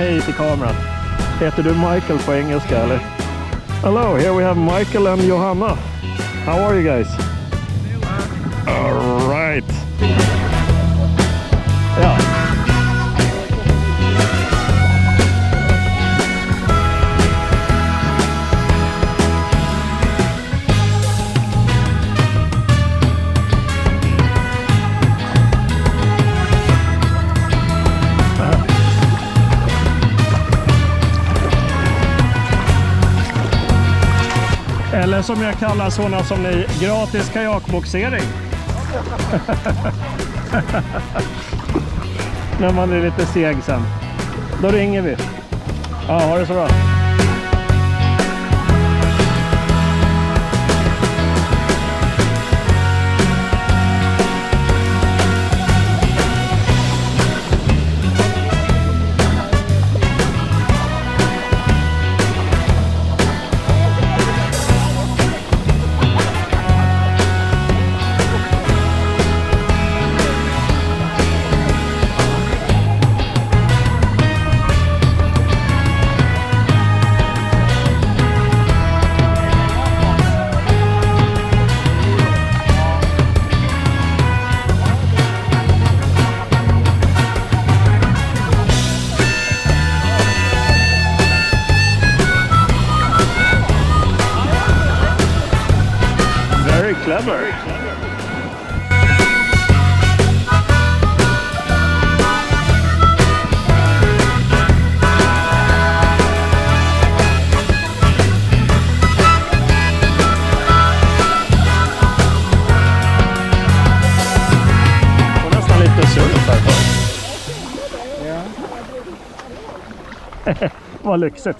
hej till kameran. Heter du Michael på engelska eller? Hello, here we have Michael and Johanna. How are you guys? All right. Ja. Eller som jag kallar sådana som ni, gratis kajakboxering. När man är lite seg sen. Då ringer vi. Ja, ha det så bra. Clever. Och nästan lite surf här för. Ja. Vad lyxigt.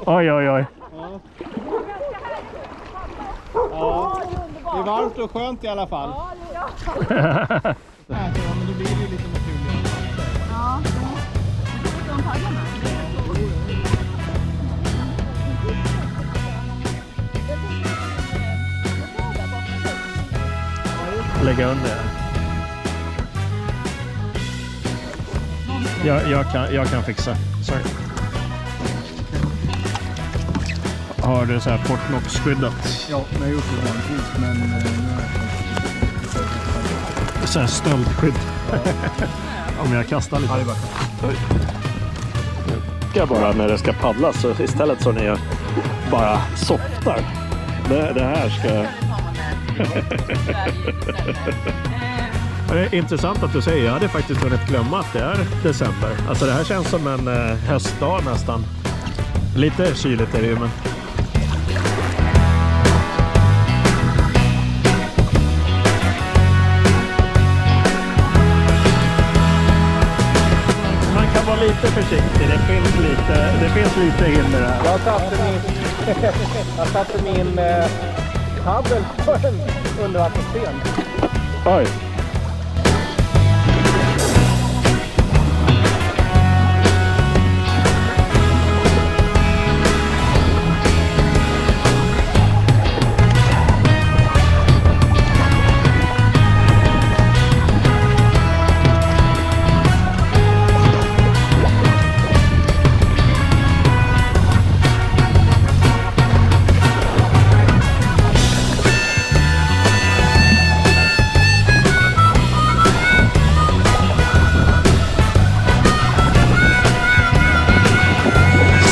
Oj, oj, oj. Ja. Ja, det är varmt och skönt i alla fall. Ja, Men då blir det lite naturligt. ja. De taggar med. Lägga under. Jag kan fixa. Sorry. Har du så här Fortnox-skyddat? Ja, men jag har gjort det vanligtvis, men nu är så här stöldskydd. Ja. Om jag kastar lite. Ja, det är bara. Jag bara när det ska paddlas så istället så ni bara softar. Det här ska... Det är intressant att du säger. Jag hade faktiskt hunnit glömma att det är december. Alltså det här känns som en höstdag nästan. Lite kyligt är det ju, men... Man kan vara lite försiktig. Det finns lite hinder här. Jag satte min paddel på en undervattensten. Oj.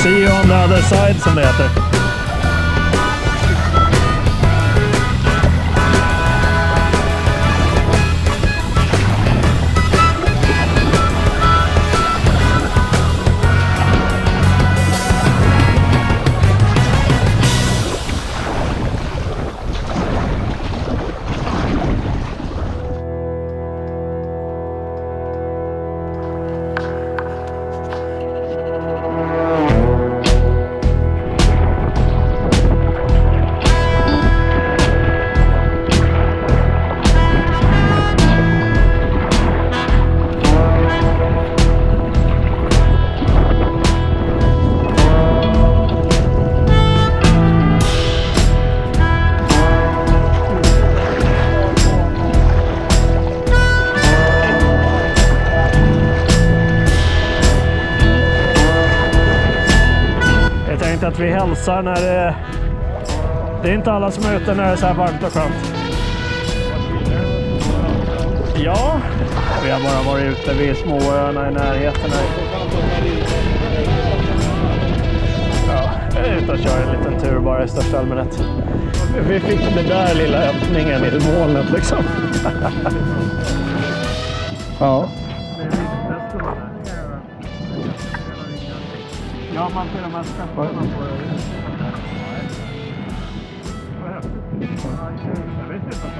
See you on the other side, som det heter. att vi hälsar när det är inte alla som är ute när det är så här varmt och skönt. Ja, vi har bara varit ute vid småöarna i närheten här. Ja, jag är ute och kör en liten tur bara i största allmänhet. Vi fick den där lilla öppningen i molnet liksom. Ja. Ja, man till och med skaffar man på det. Jag vet inte att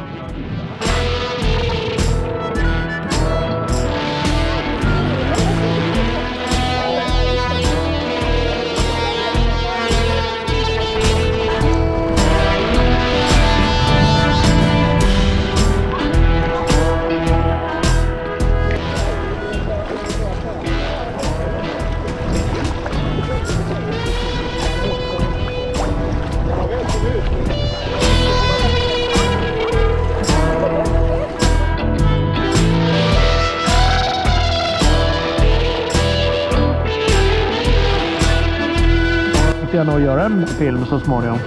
jag nog göra en film så småningom.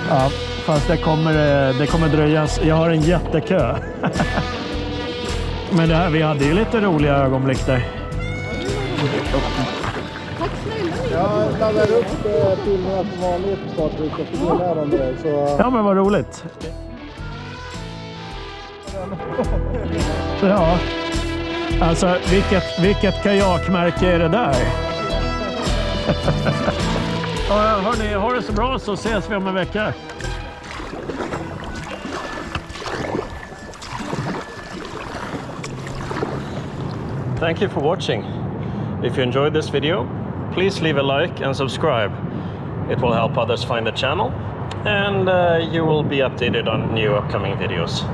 Ja, fast det kommer dröjas. Jag har en jättekö. Men det här, vi hade ju lite roliga ögonblick där. Tack snälla ni. jag laddar upp filmerna som vanligt Patrik och så delar de det. Så... Ja, men vad roligt. Ja. Alltså, vilket kajakmärke är det där? Ja, hörni, ha det så bra så ses vi om en vecka. Thank you for watching. If you enjoyed this video, please leave a like and subscribe. It will help others find the channel, and you will be updated on new upcoming videos.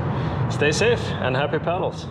Stay safe and happy paddles!